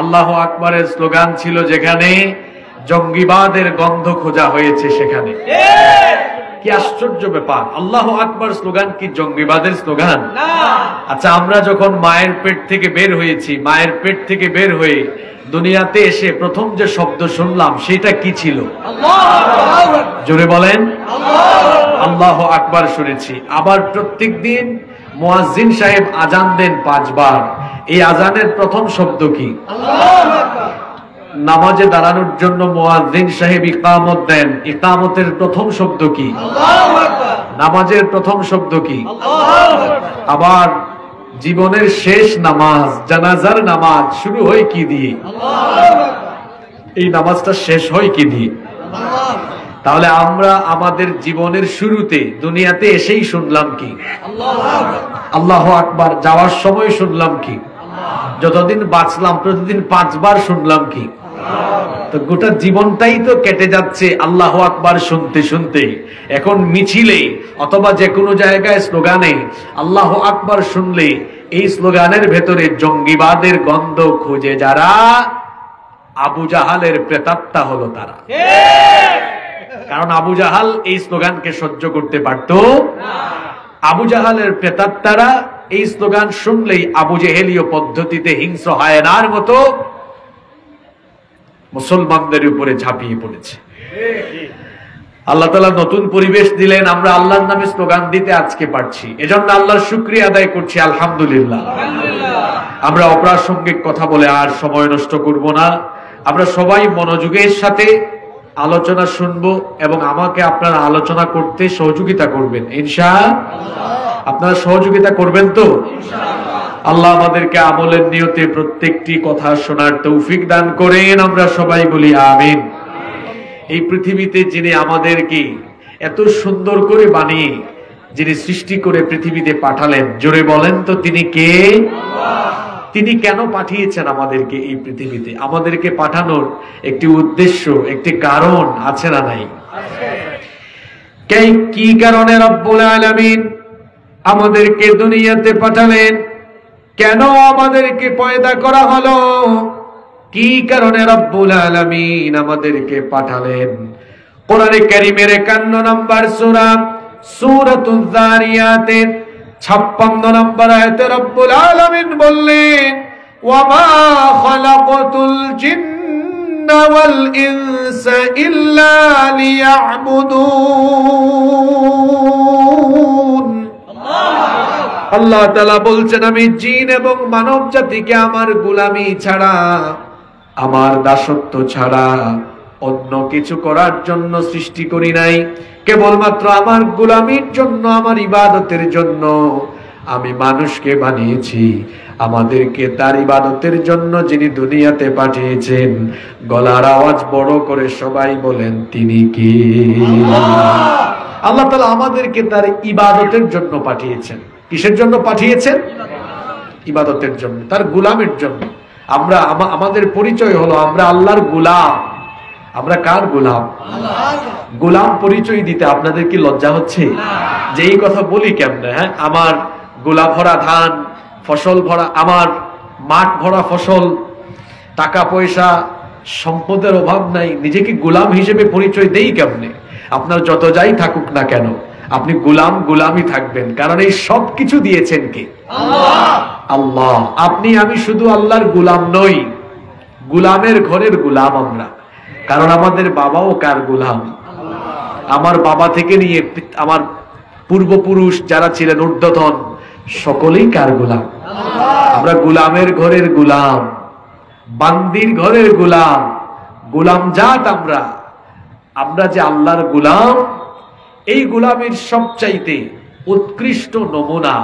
আল্লাহু আকবারের স্লোগান ছিল যেখানে জঙ্গিবাদের গন্ধ খোঁজা হয়েছে সেখানে। কি আশ্চর্য ব্যাপার! আল্লাহু আকবার স্লোগান কি জঙ্গিবাদের স্লোগান? আচ্ছা, আমরা যখন মায়ের পেট থেকে বের হয়েছি, মায়ের পেট থেকে বের হয়ে দুনিয়াতে এসে প্রথম যে শব্দ শুনলাম সেটা কি ছিল? জোরে বলেন। আল্লাহু আকবার শুনেছি। আবার প্রত্যেকদিন মুয়াজ্জিন সাহেব আজান দেন 5 বার। এই আজানের প্রথম শব্দ কি? নামাজে দাঁড়ানোর জন্য মুয়াজ্জিন সাহেব ইকামত দেন। ইকামতের প্রথম শব্দ কি? নামাজের প্রথম শব্দ কি? আবার জীবনের শেষ নামাজ, জানাজার নামাজ শুরু হয় কি দিয়ে? এই নামাজটা শেষ হয় কি দিয়ে? তাহলে আমরা আমাদের জীবনের শুরুতে দুনিয়াতে এসেই শুনলাম কি? আল্লাহু আকবার। যাওয়ার সময় শুনলাম কি? যতদিন বাঁচলাম প্রতিদিন 5 বার শুনলাম কি? তো গোটা জীবনটাই তো কেটে যাচ্ছে আল্লাহু আকবার শুনতে শুনতে। এখন মিছিলে অথবা যে কোনো জায়গায় স্লোগানে আল্লাহু আকবার শুনলে এই স্লোগানের ভেতরে জঙ্গিবাদের গন্ধ খুঁজে যারা, আবু জাহালের প্রেতাত্মা হলো তারা। কারণ আবু জাহাল এই স্লোগানকে সহ্য করতে পারত না। আবু জাহালের প্রেতাত্মারা এই স্লোগান শুনলেই আবু জেহেলীয় পদ্ধতিতে হিংস্র হায়নার মতো মুসলমানদের উপরে ঝাঁপিয়ে পড়েছে। আল্লাহ তাআলা নতুন পরিবেশ দিলেন, আমরা আল্লাহর নামে স্লোগান দিতে আজকে পারছি। এজন্য আল্লাহর শুকরিয়া আদায় করছি, আলহামদুলিল্লাহ। আমরা অপ্রাসঙ্গিক কথা বলে আর সময় নষ্ট করব না। আমরা সবাই মনোযোগের সাথে আলোচনা শুনবো এবং আমাকে আপনারা আলোচনা করতে সহযোগিতা করবেন ইনশাআল্লাহ। আপনারা সহযোগিতা করবেন তো? আল্লাহ আমাদেরকে আমলের নিয়তে প্রত্যেকটি কথা শোনার তৌফিক দান করেন। আমরা সবাই বলি আমিন। এই পৃথিবীতে যিনি আমাদেরকে এত সুন্দর করে বানিয়ে, যিনি সৃষ্টি করে পৃথিবীতে পাঠালেন, জোরে বলেন তো তিনি কে? তিনি কেন পাঠিয়েছেন আমাদেরকে এই পৃথিবীতে? আমাদেরকে পাঠানোর একটি উদ্দেশ্য, একটি কারণ আছে না নাই? কি কারণে রব্বুল আলামিন আমাদেরকে দুনিয়াতে পাঠালেন? কেন আমাদেরকে পয়দা করা হলো? কি কারণে রব্বুল আলামিন আমাদেরকে পাঠালেন? কোরআনে কারীমের 51 নম্বর সূরা সূরাতুয যারিয়াতের 56 নম্বর আয়াতে রব্বুল আলামিন বললেন, ওয়ামা খালাকাতুল জিন্না ওয়াল ইনসা ইল্লা লিয়াবুদুন। আল্লাহ তাআলা বলছেন, আমি জিন এবং মানব জাতিকে আমার গোলামি ছাড়া, আমার দাসত্ব ছাড়া অন্য কিছু করার জন্য সৃষ্টি করি নাই। কেবলমাত্র আমার গোলামির জন্য, আমার ইবাদতের জন্য আমি মানুষকে বানিয়েছি। আমাদেরকে তার ইবাদতের জন্য যিনি দুনিয়াতে পাঠিয়েছেন, গলার আওয়াজ বড় করে সবাই বলেন তিনি কে? আল্লাহ তাআলা আমাদেরকে তার ইবাদতের জন্য পাঠিয়েছেন। কিসের জন্য পাঠিয়েছেন? ইবাদতের জন্য, তার গোলামের জন্য। আমরা আমাদের পরিচয় হলো আমরা আল্লাহর গোলাম। আমরা কার গোলাম? গোলাম পরিচয় দিতে আপনাদের কি লজ্জা হচ্ছে? যে এই কথা বলি কেমনে? হ্যাঁ, আমার গোলা ভরা ধান, ফসল ভরা, আমার মাঠ ভরা ফসল, টাকা পয়সা সম্পদের অভাব নাই, নিজেকে গোলাম হিসেবে পরিচয় দেই কেমনে? আপনার যত যাই থাকুক না কেন, আপনি গোলামই থাকবেন। কারণ এই সব কিছু দিয়েছেন কে? আল্লাহ। আপনি আমি শুধু আল্লাহর গোলাম নই, গোলামের ঘরের গোলাম আমরা। কারণ আমাদের বাবাও কার গোলাম? আমার বাবা থেকে নিয়ে আমার পূর্বপুরুষ যারা ছিলেন ঊর্ধ্বতন, সকলেই কার গোলাম? আমরা গোলামের ঘরের গোলাম, বান্দির ঘরের গোলাম, গোলাম জাত আমরা। আমরা যে আল্লাহর গোলাম, এই গোলামের সবচাইতে উৎকৃষ্ট নমুনা,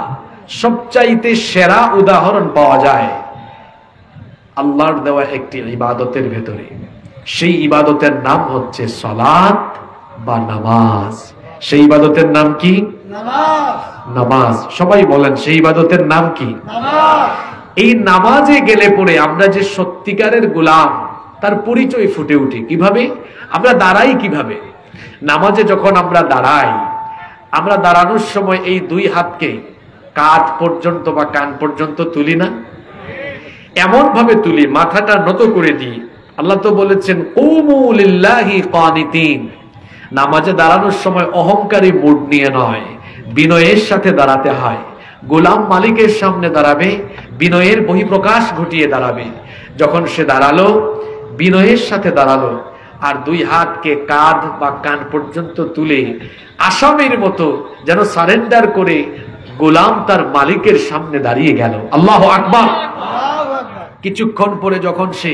সবচাইতে সেরা উদাহরণ পাওয়া যায় আল্লাহর দেওয়া একটি ইবাদতের ভেতরে। সেই ইবাদতের নাম হচ্ছে সালাত বা নামাজ। সেই ইবাদতের নাম কি? নামাজ। সবাই বলেন সেই ইবাদতের নাম কি? এই নামাজে গেলে পরে আমরা যে সত্যিকারের গোলাম তার পরিচয় ফুটে উঠে। কিভাবে? আমরা দাঁড়াই কিভাবে? নামাজে যখন আমরা দাঁড়াই, আমরা দাঁড়ানোর সময় এই দুই হাতকে কাঁধ পর্যন্ত বা কান পর্যন্ত তুলি না? এমন ভাবে তুলি, মাথাটা নত করে দিই। আল্লাহ তো বলেছেন কুমু লিল্লাহি কানিতিন, নামাজে দাঁড়ানোর সময় অহংকারী মুড নিয়ে নয়, বিনয়ের সাথে দাঁড়াতে হয়। গোলাম মালিকের সামনে দাঁড়াবে, বিনয়ের বহিঃপ্রকাশ ঘটিয়ে দাঁড়াবে। যখন সে দাঁড়ালো, বিনয়ের সাথে দাঁড়ালো, আর দুই হাতকে কাঁধ বা কান পর্যন্ত তুলে আসামির মতো যেন সারেন্ডার করে গোলাম তার মালিকের সামনে দাঁড়িয়ে গেল। আল্লাহু আকবার। কিছুক্ষণ পরে যখন সে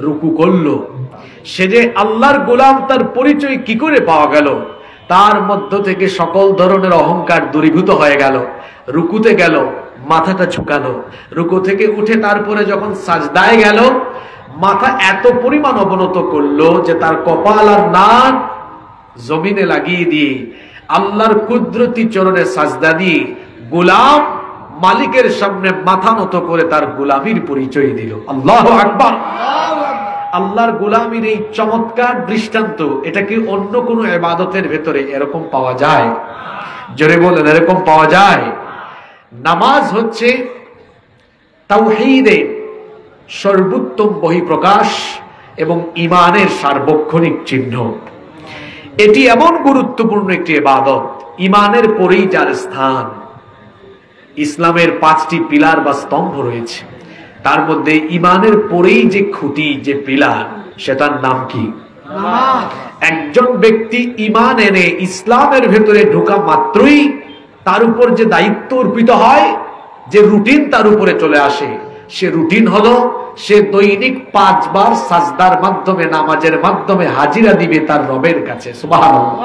রুকু করলো, সে যে আল্লাহর গোলাম তার পরিচয় কি করে পাওয়া গেল? তার মধ্য থেকে সকল ধরনের অহংকার দূরীভূত হয়ে গেল। রুকুতে গেল, মাথাটা ঝুঁকালো, রুকু থেকে উঠে তারপরে যখন সাজদায় গেল, মাথা এত পরিমাণ অবনত করলো যে তার কপাল আর নাক জমিনে লাগিয়ে দিয়ে আল্লাহর কুদরতি চরণে সাজদা দিয়ে গোলাম মালিকের সামনে মাথা নত করে তার গোলামির পরিচয় দিল। আল্লাহু আকবার। আল্লাহর গোলামির এই চমৎকার দৃষ্টান্ত, এটা কি অন্য কোনো ইবাদতের ভেতরে এরকম পাওয়া যায়? জোরে বলেন, এরকম পাওয়া যায়? নামাজ হচ্ছে তাওহীদের সর্বোত্তম বহিঃপ্রকাশ এবং ঈমানের সার্বক্ষণিক চিহ্ন। এটি এমন গুরুত্বপূর্ণ একটি ইবাদত, ঈমানের পরেই যার স্থান। ইসলামের 5টি পিলার বা স্তম্ভ রয়েছে, তার মধ্যে ঈমানের পরেই যে খুঁটি, যে পিলার, সেটার নাম কি? নামাজ। একজন ব্যক্তি ঈমান এনে ইসলামের ভেতরে ঢোকা মাত্রই তার উপর যে দায়িত্ব অর্পিত হয়, যে রুটিন তার উপরে চলে আসে, সে রুটিন হলো সে দৈনিক 5 বার সাজদার মাধ্যমে, নামাজের মাধ্যমে হাজিরা দিবে তার রবের কাছে। সুবহানাল্লাহ।